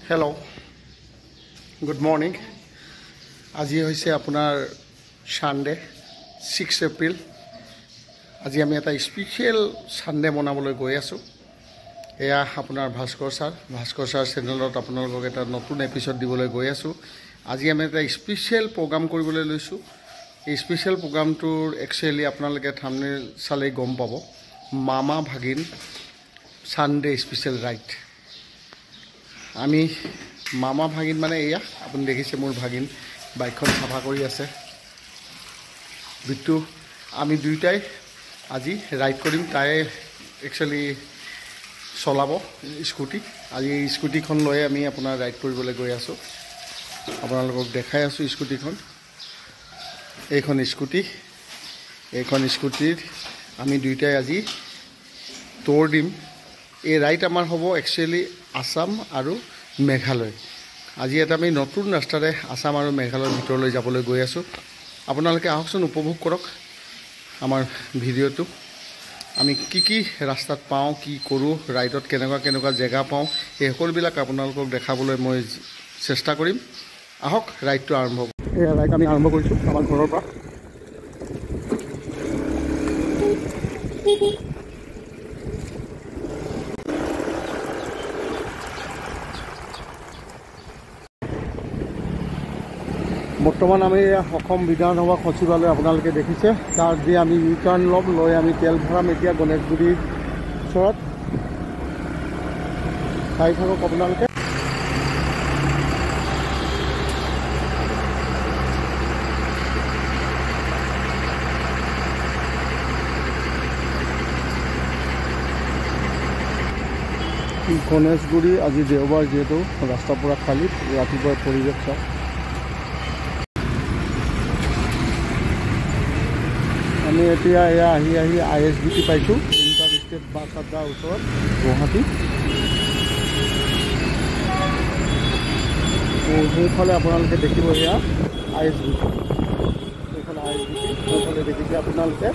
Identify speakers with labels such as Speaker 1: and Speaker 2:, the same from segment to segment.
Speaker 1: Hello, good morning. আজি হৈছে আপোনাৰ সানডে 6 এপ্ৰিল। আজি আমি এটা স্পেশাল সানডে মনাবলৈ গৈ আছো। এয়া আপোনাৰ ভাস্কৰ ছাৰ চেনেলত আপোনালোকক এটা নতুন এপিসোড দিবলৈ গৈ আছো। আজি আমি এটা স্পেশাল প্ৰগ্ৰাম কৰিবলৈ লৈছো। এই স্পেশাল প্ৰগ্ৰামটোৰ একচুয়ালি আপোনালোকে থাম্বনেল চালে গম পাব। মামা ভাগিন সানডে স্পেশাল ৰাইড। আমি মামা ভাগিন মানে এয়া আপুনি দেখিছে মোৰ ভাগিন বাইকখন সাফা কৰি আছে। বিট্টু আমি দুইটাই আজি ৰাইড কৰিম। তাই একচুয়ালি চলাব স্কুটি। আজি স্কুটিখন লৈ আমি আপোনাৰ ৰাইড কৰিবলৈ গৈ আছো। আপোনালোকক দেখাই আছো স্কুটিখন। এইখন স্কুটিৰ আমি দুইটাই আজি তোৰ দিম। এই ৰাইড আমাৰ হ'ব একচুয়ালি আসাম আৰু মেঘালয়। আজি এটা আমি নতুন ৰাস্তাৰে আসাম আৰু মেঘালয়ৰ ভিতৰলৈ যাবলৈ গৈ আছো। আপোনালোকে আহকচোন, উপভোগ কৰক আমাৰ ভিডিঅ'টো। আমি কি ৰাস্তাত পাওঁ, কি কৰোঁ, ৰাইডত কেনেকুৱা জেগা পাওঁ, এই সকলোবিলাক আপোনালোকক দেখাবলৈ মই চেষ্টা কৰিম। আহক ৰাইডটো আৰম্ভ কৰোঁ। এই ৰাইড আমি আৰম্ভ কৰিছোঁ আমাৰ ঘৰৰ পৰা। বৰ্তমান আমি অসম বিধানসভা সচিবালয় আপোনালোকে দেখিছে। তাত যি আমি ইউ টাৰ্ণ ল'ম, লৈ আমি তেল ভৰাম এতিয়া গণেশগুৰিৰ ওচৰত। চাই থাকক আপোনালোকে। গণেশগুৰি আজি দেওবাৰ, যিহেতু ৰাস্তা পুৰা খালী। ৰাতিপুৱাৰ পৰিৱেশ চাওক। আমি এতিয়া এয়া আহি ISBT পাইছোঁ, ইণ্টাৰ ষ্টেট বাছ আড্ডাৰ ওচৰত গুৱাহাটী। সেইফালে আপোনালোকে দেখিব এয়া ISBT। সেইফালে ISBT সেইফালে দেখিছে আপোনালোকে।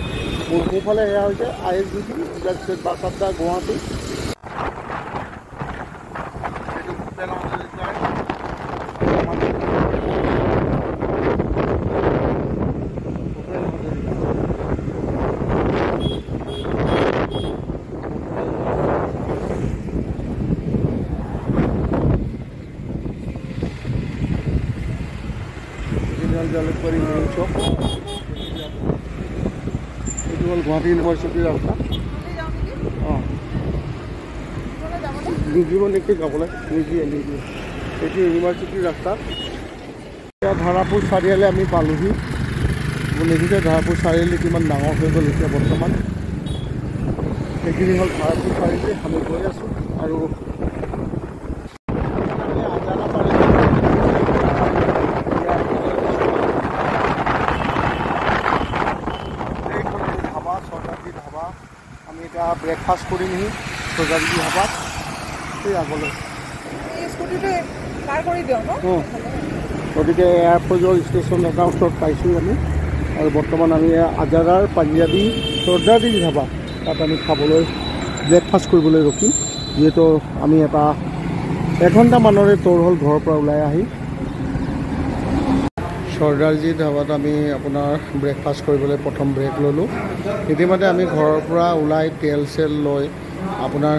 Speaker 1: সেইফালে এয়া হৈছে ISBT ইণ্টাৰ ষ্টেট বাছ আড্ডা গুৱাহাটী। জালুকবাৰী মেইন চক। এইটো হ'ল গুৱাহাটী ইউনিভাৰ্চিটিৰ ৰাস্তা। নিদিব নেকি যাবলৈ? নিদিয়ে। এইটো ইউনিভাৰ্চিটিৰ ৰাস্তা। এতিয়া ধাৰাপুৰ চাৰিআলি আমি পালোহি। দেখিছে ধাৰাপুৰ চাৰিআলি কিমান ডাঙৰ হৈ গ'ল এতিয়া বৰ্তমান। সেইখিনি হ'ল ধাৰাপুৰ চাৰিআলি। আমি গৈ আছোঁ আৰু ব্ৰেকফাষ্ট কৰিমহি চজালি ধাবাত। সেই আগলৈ গতিকে এয়াৰপৰ্টৰ ষ্টেচন এটা ওচৰত পাইছোঁ আমি। আৰু বৰ্তমান আমি আজাৰাৰ পাঞ্জাবী চৰ্দাৰী ধাবা তাত আমি খাবলৈ ব্ৰেকফাষ্ট কৰিবলৈ ৰখিম। যিহেতু আমি এটা এঘণ্টামানৰে তোৰ হ'ল ঘৰৰ পৰা ওলাই আহি চৰ্দাৰজী ধাবাত আমি আপোনাৰ ব্ৰেকফাষ্ট কৰিবলৈ প্ৰথম ব্ৰেক ল'লোঁ। ইতিমধ্যে আমি ঘৰৰ পৰা ওলাই তেল চেল লৈ আপোনাৰ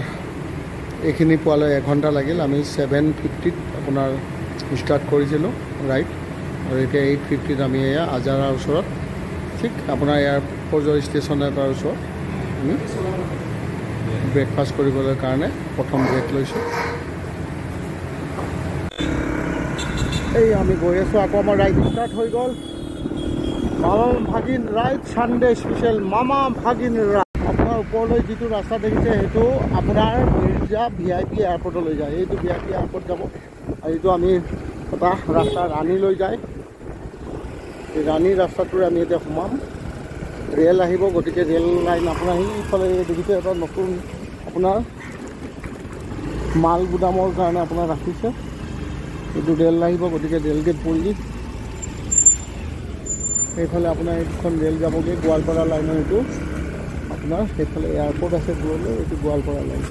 Speaker 1: এইখিনি পোৱালৈ এঘণ্টা লাগিল। আমি 7:50 আপোনাৰ ষ্টাৰ্ট কৰিছিলোঁ ৰাইড, আৰু এতিয়া 8:50 আমি এয়া আজাৰাৰ ওচৰত, ঠিক আপোনাৰ এয়াৰপৰ্টৰ ষ্টেচন এটাৰ ওচৰত আমি ব্ৰেকফাষ্ট কৰিবলৈ কাৰণে প্ৰথম ব্ৰেক লৈছোঁ। এই আমি গৈ আছোঁ, আকৌ আমাৰ ৰাইড ষ্টাৰ্ট হৈ গ'ল। মামা ভাগিন ৰাইড সানডে স্পেচিয়েল মামা ভাগিন ৰাইড। আপোনাৰ ওপৰলৈ যিটো ৰাস্তা দেখিছে সেইটো আপোনাৰ মিৰ্জা VIP এয়াৰপৰ্টলৈ যায়। এইটো VIP এয়াৰপৰ্ট যাব, আৰু এইটো আমি এটা ৰাস্তা ৰাণী লৈ যায়। এই ৰাণী ৰাস্তাটোৰে আমি এতিয়া সোমাম। ৰেল আহিব, গতিকে ৰেল লাইন আপোনাৰ সেইফালে দেখিছে এটা নতুন আপোনাৰ মাল গুদামৰ কাৰণে আপোনাৰ ৰাখিছে। এইটো ৰেল আহিব, গতিকে ৰেল গেট পৰি সেইফালে আপোনাৰ এইখন ৰেল যাবগৈ গোৱালপাৰা লাইনৰ। এইটো আপোনাৰ সেইফালে এয়াৰপৰ্ট আছে দূৰলৈ, এইটো গোৱালপাৰা লাইন।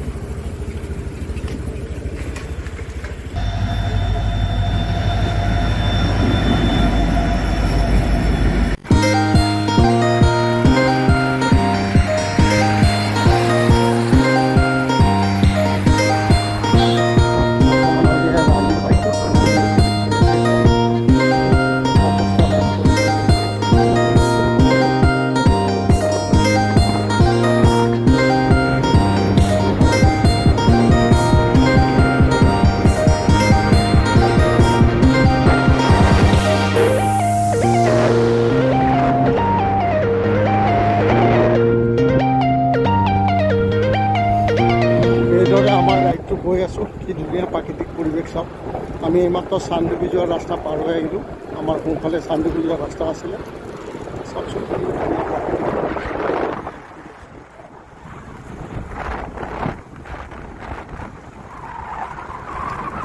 Speaker 1: পৰিৱেশ চাওক আমি এইমাত্ৰ চানডুবি যোৱাৰ ৰাস্তা পাৰ হৈ আহিলোঁ আমাৰ সোঁফালে চানডুবি যোৱাৰ ৰাস্তা আছিলে চাওকচোন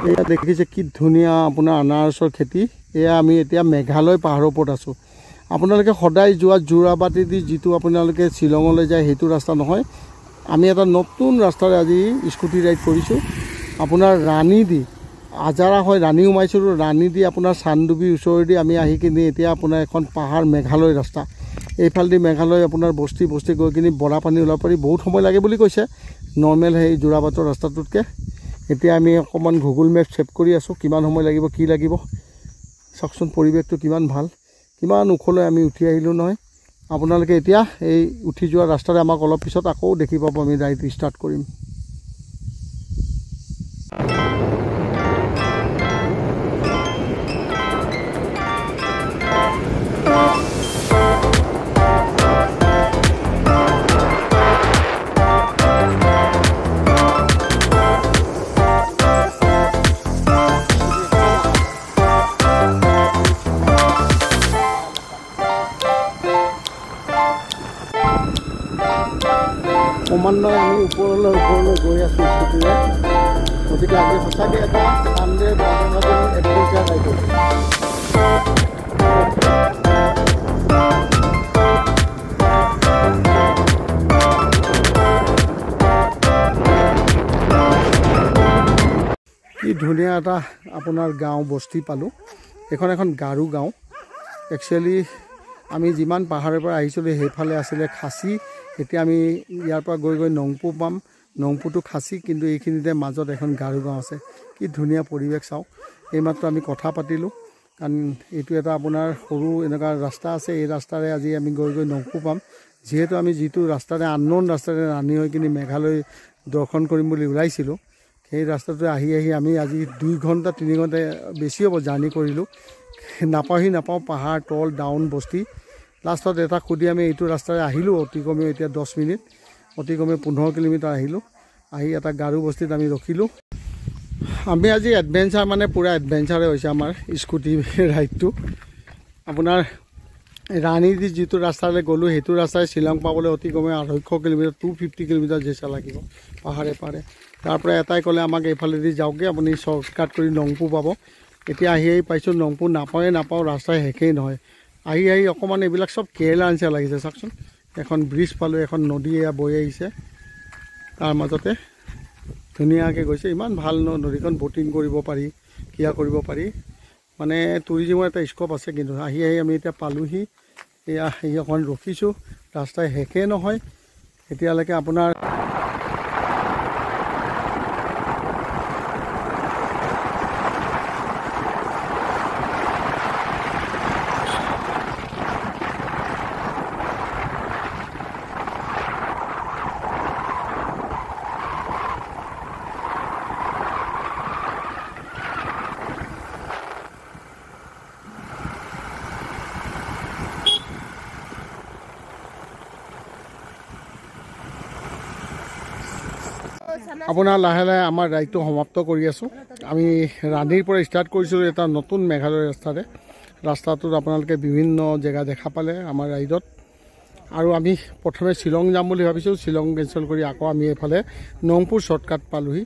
Speaker 1: এয়া দেখিছে কি ধুনীয়া আপোনাৰ আনাৰসৰ খেতি এয়া আমি এতিয়া মেঘালয় পাহাৰৰ ওপৰত আছোঁ আপোনালোকে সদায় যোৱা যোৰাবাটী দি যিটো আপোনালোকে শ্বিলঙলৈ যায় সেইটো ৰাস্তা নহয় আমি এটা নতুন ৰাস্তাৰে আজি স্কুটি ৰাইড কৰিছোঁ আপোনাৰ ৰাণী দি আজাৰা হয় ৰাণী সোমাইছিলোঁ ৰাণী দি আপোনাৰ চানডুবিৰ ওচৰেদি আমি আহি কিনি এতিয়া আপোনাৰ এখন পাহাৰ মেঘালয় ৰাস্তা এইফালেদি মেঘালয় আপোনাৰ বস্তি গৈ কিনি বৰাপানী ওলাব পাৰি বহুত সময় লাগে বুলি কৈছে নৰ্মেল সেই যোৰাবাটৰ ৰাস্তাটোতকৈ এতিয়া আমি অকণমান গুগল মেপ ছেভ কৰি আছোঁ কিমান সময় লাগিব কি লাগিব চাওকচোন পৰিৱেশটো কিমান ভাল কিমান ওখলৈ আমি উঠি আহিলোঁ নহয় আপোনালোকে এতিয়া এই উঠি যোৱা ৰাস্তাৰে আমাক অলপ পিছত আকৌ দেখি পাব আমি ৰাইড ষ্টাৰ্ট কৰিম ক্ৰমান্বয়ে আমি ওপৰলৈ গৈ আছোঁ স্কুটিৰে গতিকে আজি সঁচাকৈ এটা চানডে এডভেঞ্চাৰ ৰাইড হৈছে কি ধুনীয়া এটা আপোনাৰ গাঁও বস্তি পালোঁ এইখন এখন গাৰো গাঁও একচুৱেলি আমি যিমান পাহাৰৰ পৰা আহিছিলোঁ সেইফালে আছিলে খাচী এতিয়া আমি ইয়াৰ পৰা গৈ নংপু পাম নংপুটো খাচী কিন্তু এইখিনিতে মাজত এখন গাৰো গাঁও আছে কি ধুনীয়া পৰিৱেশ চাওক এইমাত্ৰ আমি কথা পাতিলোঁ কাৰণ এইটো এটা আপোনাৰ সৰু এনেকুৱা ৰাস্তা আছে এই ৰাস্তাৰে আজি আমি গৈ নংপু পাম যিহেতু আমি যিটো ৰাস্তাৰে আননোন ৰাস্তাৰে ৰাণী হৈ কিনি মেঘালয় দৰ্শন কৰিম বুলি ওলাইছিলোঁ সেই ৰাস্তাটো আহি আমি আজি 2 ঘণ্টা 3 ঘণ্টা বেছি হ'ব জাৰ্ণি কৰিলোঁ নাপাওঁ পাহাৰ তল ডাউন বস্তি লাষ্টত এটা খুদি আমি এইটো ৰাস্তাৰে আহিলোঁ অতি কমেও এতিয়া 10 মিনিট অতি কমেও 15 কিলোমিটাৰ আহিলোঁ আহি এটা গাৰু বস্তিত আমি ৰখিলোঁ আমি আজি এডভেঞ্চাৰ মানে পূৰা এডভেঞ্চাৰে হৈছে আমাৰ স্কুটি ৰাইডটো আপোনাৰ ৰাণী দি যিটো ৰাস্তালৈ গ'লোঁ সেইটো ৰাস্তাৰে শ্বিলং পাবলৈ অতি কমেও 250 কিলোমিটাৰ 250 কিলোমিটাৰ যেচা লাগিব পাহাৰে তাৰ পৰা এটাই ক'লে আমাক এইফালেদি যাওঁগৈ আপুনি শ্বৰ্টকাট কৰি নংপু পাব এতিয়া আহি পাইছোঁ নংপু নাপাওঁ ৰাস্তাই শেষেই নহয় আহি অকণমান এইবিলাক চব কেৰেলাৰ নিচিনা লাগিছে চাওকচোন এখন ব্ৰিজ পালোঁ এখন নদী এয়া বৈ আহিছে তাৰ মাজতে ধুনীয়াকৈ গৈছে ইমান ভাল নদীখন ব'টিং কৰিব পাৰি কিয়া কৰিব পাৰি মানে টুৰিজিমৰ এটা স্ক'প আছে কিন্তু আহি আমি এতিয়া পালোঁহি এয়া অকণমান ৰখিছোঁ ৰাস্তাই শেষেই নহয় এতিয়ালৈকে আপোনাৰ আপোনাৰ লাহে লাহে আমাৰ ৰাইডটো সমাপ্ত কৰি আছোঁ আমি ৰাণীৰ পৰা ষ্টাৰ্ট কৰিছিলোঁ এটা নতুন মেঘালয় ৰাস্তাটোত আপোনালোকে বিভিন্ন জেগা দেখা পালে আমাৰ ৰাইডত আৰু আমি প্ৰথমে শ্বিলং যাম বুলি ভাবিছোঁ শ্বিলং কেঞ্চেল কৰি আকৌ আমি এইফালে নংপুৰ শ্বৰ্টকাট পালোঁহি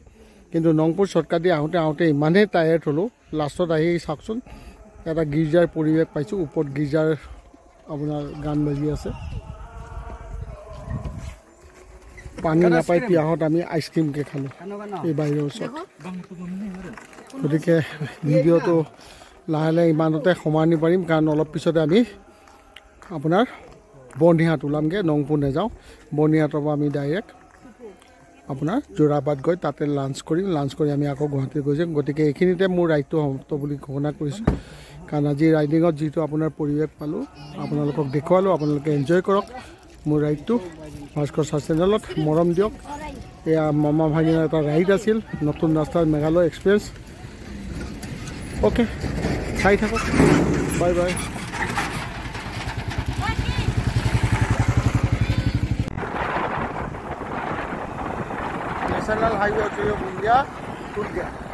Speaker 1: কিন্তু নংপুৰ শ্বৰ্টকাট দি আহোঁতে ইমানেই টায়াৰ্ড হ'লোঁ লাষ্টত আহি চাওকচোন এটা গীৰ্জাৰ পৰিৱেশ পাইছোঁ ওপৰত গীৰ্জাৰ আপোনাৰ গান বাজি আছে পানী নাপাই পিয়াহত আমি আইচক্ৰীমকে খালোঁ এই বাহিৰৰ ওচৰত গতিকে ভিডিঅ'টো লাহে ইমানতে সমানি পাৰিম কাৰণ অলপ পিছতে আমি আপোনাৰ বৰ্ণিহাট ওলামগৈ নংপু নাযাওঁ বৰ্ণিহাটৰ পৰা আমি ডাইৰেক্ট আপোনাৰ যোৰাবাট গৈ তাতে লাঞ্চ কৰি আমি আকৌ গুৱাহাটী গৈ যাম গতিকে এইখিনিতে মোৰ ৰাইডটো সমাপ্ত বুলি ঘোষণা কৰিছোঁ কাৰণ আজি ৰাইডিঙত যিটো আপোনাৰ পৰিৱেশ পালোঁ আপোনালোকক দেখুৱালোঁ আপোনালোকে এনজয় কৰক মোৰ ৰাইডটো ভাস্কৰ চাৰ চেনেলত মৰম দিয়ক এয়া মামা ভাগিনৰ এটা ৰাইড আছিল নতুন ৰাস্তাৰ মেঘালয় এক্সপ্ৰেছ অ'কে চাই থাকক bye bye national highway of India टूट गया